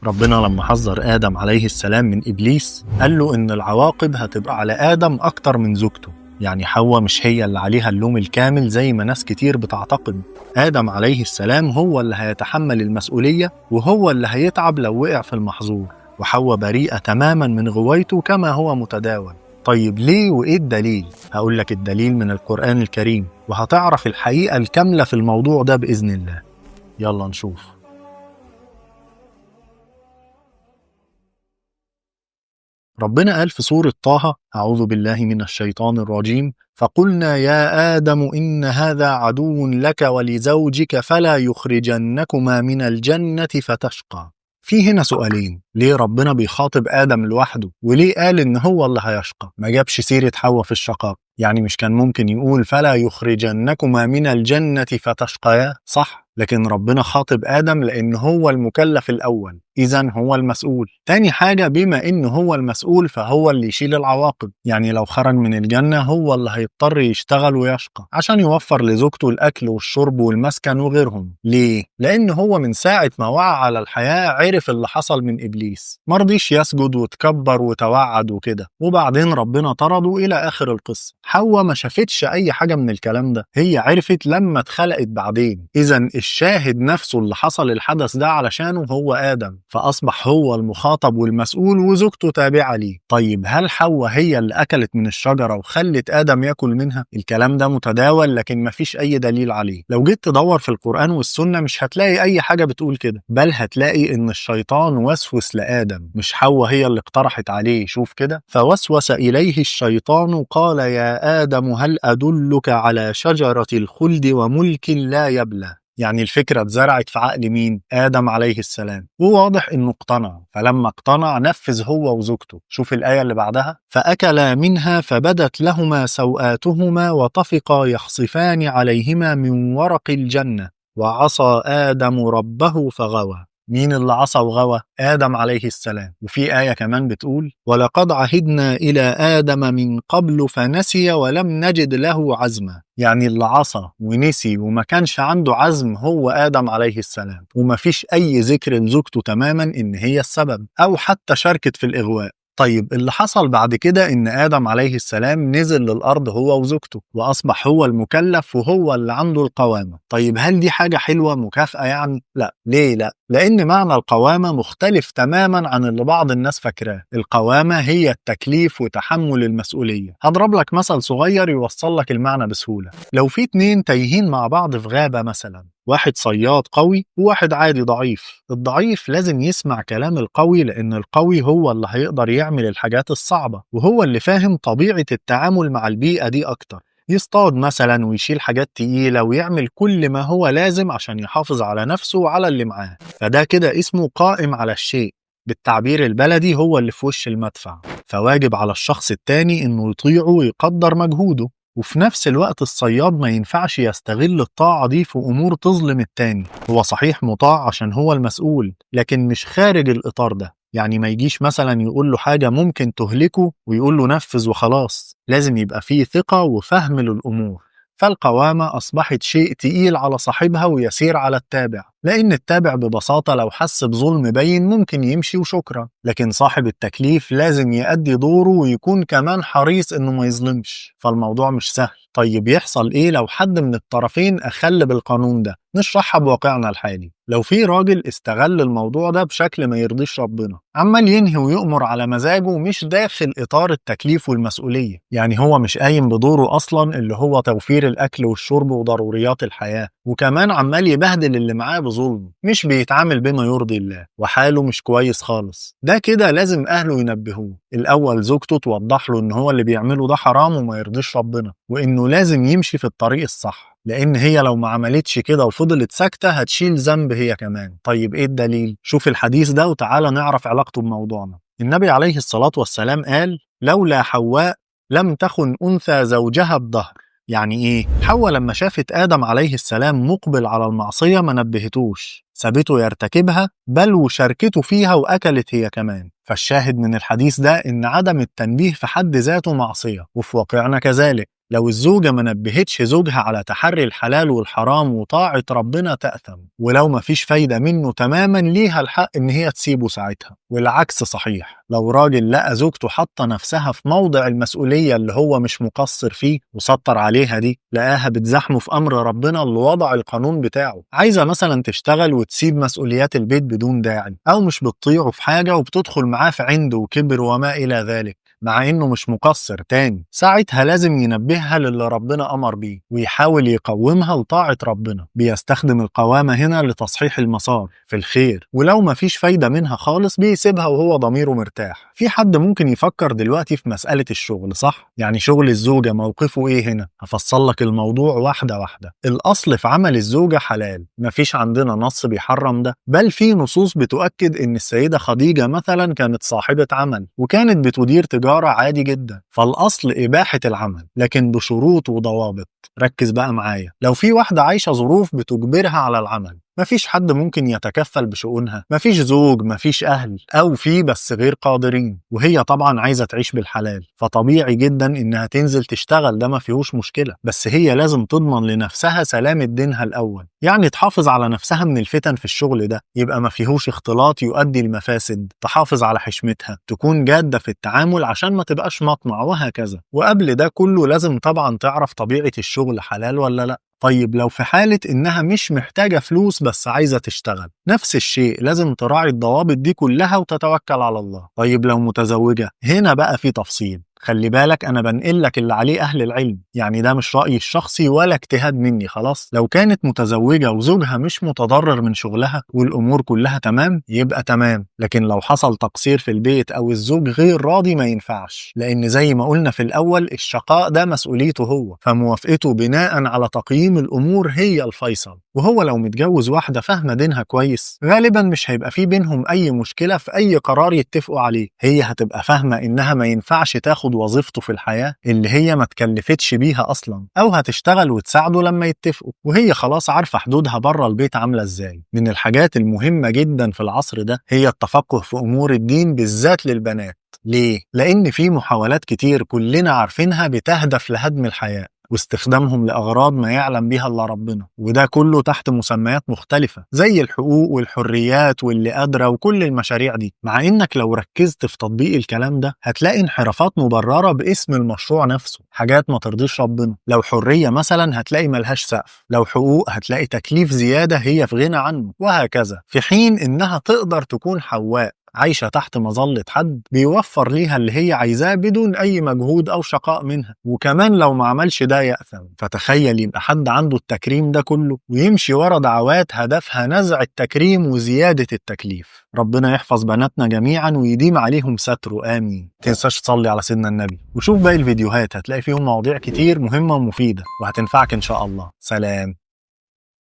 ربنا لما حذر آدم عليه السلام من إبليس قال له إن العواقب هتبقى على آدم أكتر من زوجته، يعني حواء مش هي اللي عليها اللوم الكامل زي ما ناس كتير بتعتقد. آدم عليه السلام هو اللي هيتحمل المسؤولية وهو اللي هيتعب لو وقع في المحظور، وحواء بريئة تماما من غوايته كما هو متداول. طيب ليه وإيه الدليل؟ هقول لك الدليل من القرآن الكريم، وهتعرف الحقيقة الكاملة في الموضوع ده بإذن الله. يلا نشوف. ربنا قال في سورة طه: أعوذ بالله من الشيطان الرجيم، فقلنا يا آدم إن هذا عدو لك ولزوجك فلا يخرجنكما من الجنة فتشقى. في هنا سؤالين: ليه ربنا بيخاطب آدم لوحده؟ وليه قال إن هو اللي هيشقى؟ ما جابش سيرة حواء في الشقاء؟ يعني مش كان ممكن يقول فلا يخرجنكما من الجنة فتشقيا؟ صح، لكن ربنا خاطب آدم لأن هو المكلف الأول، إذن هو المسؤول. تاني حاجة، بما إنه هو المسؤول فهو اللي يشيل العواقب، يعني لو خرج من الجنة هو اللي هيضطر يشتغل ويشقى عشان يوفر لزوجته الأكل والشرب والمسكن وغيرهم. ليه؟ لأن هو من ساعة ما وعى على الحياة عرف اللي حصل من إبليس، مرضيش يسجد وتكبر وتوعد وكده، وبعدين ربنا طرده إلى آخر القصة. حواء ما شافتش أي حاجة من الكلام ده، هي عرفت لما اتخلقت بعدين. إذن الشاهد نفسه اللي حصل الحدث ده علشانه هو آدم، فأصبح هو المخاطب والمسؤول وزوجته تابعة ليه. طيب هل حواء هي اللي أكلت من الشجرة وخلت آدم يأكل منها؟ الكلام ده متداول لكن مفيش أي دليل عليه. لو جيت تدور في القرآن والسنة مش هتلاقي أي حاجة بتقول كده، بل هتلاقي إن الشيطان وسوس لآدم، مش حواء هي اللي اقترحت عليه. شوف كده: فوسوس إليه الشيطان قال يا آدم هل أدلك على شجرة الخلد وملك لا يبلى. يعني الفكرة اتزرعت في عقل مين؟ آدم عليه السلام، وواضح إنه اقتنع، فلما اقتنع نفذ هو وزوجته. شوف الآية اللي بعدها: فأكلا منها فبدت لهما سوآتهما وطفقا يخصفان عليهما من ورق الجنة وعصى آدم ربه فغوى. مين اللي عصى وغوى؟ آدم عليه السلام. وفي آية كمان بتقول: ولقد عهدنا إلى آدم من قبل فنسي ولم نجد له عزما. يعني اللي عصى ونسي وما كانش عنده عزم هو آدم عليه السلام، ومفيش أي ذكر لزوجته تماما إن هي السبب أو حتى شاركت في الإغواء. طيب اللي حصل بعد كده إن آدم عليه السلام نزل للأرض هو وزوجته، وأصبح هو المكلف وهو اللي عنده القوامة. طيب هل دي حاجة حلوة مكافأة يعني؟ لا. ليه لا؟ لأن معنى القوامة مختلف تماما عن اللي بعض الناس فاكراه. القوامة هي التكليف وتحمل المسؤولية. هضرب لك مثل صغير يوصل لك المعنى بسهولة. لو في اتنين تايهين مع بعض في غابة مثلا، واحد صياد قوي وواحد عادي ضعيف، الضعيف لازم يسمع كلام القوي لأن القوي هو اللي هيقدر يعمل الحاجات الصعبة، وهو اللي فاهم طبيعة التعامل مع البيئة دي أكتر. يصطاد مثلا ويشيل حاجات تقيلة ويعمل كل ما هو لازم عشان يحافظ على نفسه وعلى اللي معاه، فده كده اسمه قائم على الشيء. بالتعبير البلدي هو اللي في وش المدفع، فواجب على الشخص التاني إنه يطيعه ويقدر مجهوده. وفي نفس الوقت الصياد ما ينفعش يستغل الطاعة دي في أمور تظلم التاني. هو صحيح مطاع عشان هو المسؤول، لكن مش خارج الإطار ده. يعني ما يجيش مثلا يقول له حاجة ممكن تهلكه ويقول له نفذ وخلاص، لازم يبقى فيه ثقة وفهم للأمور. فالقوامة أصبحت شيء تقيل على صاحبها ويسير على التابع، لأن التابع ببساطة لو حس بظلم بين ممكن يمشي وشكرا، لكن صاحب التكليف لازم يأدي دوره ويكون كمان حريص إنه ما يظلمش، فالموضوع مش سهل. طيب يحصل إيه لو حد من الطرفين أخل بالقانون ده؟ نشرحها بواقعنا الحالي. لو في راجل استغل الموضوع ده بشكل ما يرضيش ربنا، عمال ينهي ويؤمر على مزاجه مش داخل إطار التكليف والمسؤولية، يعني هو مش قايم بدوره أصلا اللي هو توفير الأكل والشرب وضروريات الحياة، وكمان عمال يبهدل اللي معاه بظلم، مش بيتعامل بما يرضي الله، وحاله مش كويس خالص. ده كده لازم أهله ينبهوه. الأول زوجته توضح له إن هو اللي بيعمله ده حرام وما يرضيش ربنا، وإنه لازم يمشي في الطريق الصح، لأن هي لو ما عملتش كده وفضلت ساكتة هتشيل ذنب هي كمان. طيب إيه الدليل؟ شوف الحديث ده وتعالى نعرف علاقته بموضوعنا. النبي عليه الصلاة والسلام قال: لولا حواء لم تخن أنثى زوجها الدهر. يعني إيه؟ حواء لما شافت آدم عليه السلام مقبل على المعصية ما نبهتوش، سابته يرتكبها، بل وشاركته فيها وأكلت هي كمان. فالشاهد من الحديث ده إن عدم التنبيه في حد ذاته معصية، وفي واقعنا كذلك لو الزوجة ما نبهتش زوجها على تحري الحلال والحرام وطاعة ربنا تأثم، ولو ما فيش فايدة منه تماما ليها الحق إن هي تسيبه ساعتها. والعكس صحيح، لو راجل لقى زوجته حاطة نفسها في موضع المسؤولية اللي هو مش مقصر فيه وسطر عليها دي، لقاها بتزحمه في أمر ربنا اللي وضع القانون بتاعه، عايزة مثلا تشتغل وتسيب مسؤوليات البيت بدون داعي، أو مش بتطيعه في حاجة وبتدخل معاه في عنده وكبر وما إلى ذلك مع إنه مش مقصر تاني، ساعتها لازم ينبهها للي ربنا أمر بيه ويحاول يقومها لطاعة ربنا. بيستخدم القوامة هنا لتصحيح المسار في الخير، ولو ما فيش فايدة منها خالص بيسيبها وهو ضميره مرتاح. في حد ممكن يفكر دلوقتي في مسألة الشغل، صح؟ يعني شغل الزوجة موقفه إيه هنا؟ هفصل لك الموضوع واحدة واحدة. الأصل في عمل الزوجة حلال، مفيش عندنا نص بيحرم ده، بل في نصوص بتؤكد إن السيدة خديجة مثلا كانت صاحبة عمل وكانت بتدير تجارة عادي جدا، فالأصل إباحة العمل لكن بشروط وضوابط. ركز بقى معايا، لو في واحدة عايشة ظروف بتجبرها على العمل، مفيش حد ممكن يتكفل بشؤونها، مفيش زوج، مفيش أهل، أو في بس غير قادرين، وهي طبعا عايزة تعيش بالحلال، فطبيعي جدا إنها تنزل تشتغل، ده ما فيهوش مشكلة. بس هي لازم تضمن لنفسها سلامة دينها الأول، يعني تحافظ على نفسها من الفتن في الشغل ده، يبقى ما فيهوش اختلاط يؤدي المفاسد، تحافظ على حشمتها، تكون جادة في التعامل عشان ما تبقاش مطمع، وهكذا. وقبل ده كله لازم طبعا تعرف طبيعة الشغل حلال ولا لأ. طيب لو في حالة إنها مش محتاجة فلوس بس عايزة تشتغل، نفس الشيء لازم تراعي الضوابط دي كلها وتتوكل على الله. طيب لو متزوجة، هنا بقى في تفصيل، خلي بالك أنا بنقل لك اللي عليه أهل العلم، يعني ده مش رأيي الشخصي ولا اجتهاد مني خلاص. لو كانت متزوجة وزوجها مش متضرر من شغلها والأمور كلها تمام يبقى تمام، لكن لو حصل تقصير في البيت أو الزوج غير راضي ما ينفعش، لأن زي ما قلنا في الأول الشقاء ده مسؤوليته هو، فموافقته بناء على تقييم الأمور هي الفيصل. وهو لو متجوز واحدة فاهمة دينها كويس غالبا مش هيبقى في بينهم أي مشكلة في أي قرار يتفقوا عليه، هي هتبقى فاهمة إنها ما ينفعش تاخد وظيفته في الحياة اللي هي ما تكلفتش بيها أصلا، أو هتشتغل وتساعده لما يتفقوا، وهي خلاص عارفة حدودها بره البيت عاملة إزاي. من الحاجات المهمة جدا في العصر ده هي التفقه في أمور الدين بالذات للبنات. ليه؟ لأن في محاولات كتير كلنا عارفينها بتهدف لهدم الحياة واستخدامهم لأغراض ما يعلم بيها إلا ربنا، وده كله تحت مسميات مختلفة زي الحقوق والحريات واللي قادرة وكل المشاريع دي. مع إنك لو ركزت في تطبيق الكلام ده هتلاقي انحرافات مبررة باسم المشروع نفسه، حاجات ما ترضيش ربنا. لو حرية مثلا هتلاقي ملهاش سقف، لو حقوق هتلاقي تكليف زيادة هي في غنى عنه، وهكذا. في حين إنها تقدر تكون حواء عايشة تحت مظلة حد بيوفر ليها اللي هي عايزاه بدون أي مجهود أو شقاء منها، وكمان لو ما عملش ده يأثم. فتخيل يبقى حد عنده التكريم ده كله ويمشي ورا دعوات هدفها نزع التكريم وزيادة التكليف. ربنا يحفظ بناتنا جميعا ويديم عليهم ستره، آمين. تنساش تصلي على سيدنا النبي وشوف باقي الفيديوهات، هتلاقي فيهم مواضيع كتير مهمة ومفيدة وهتنفعك إن شاء الله. سلام.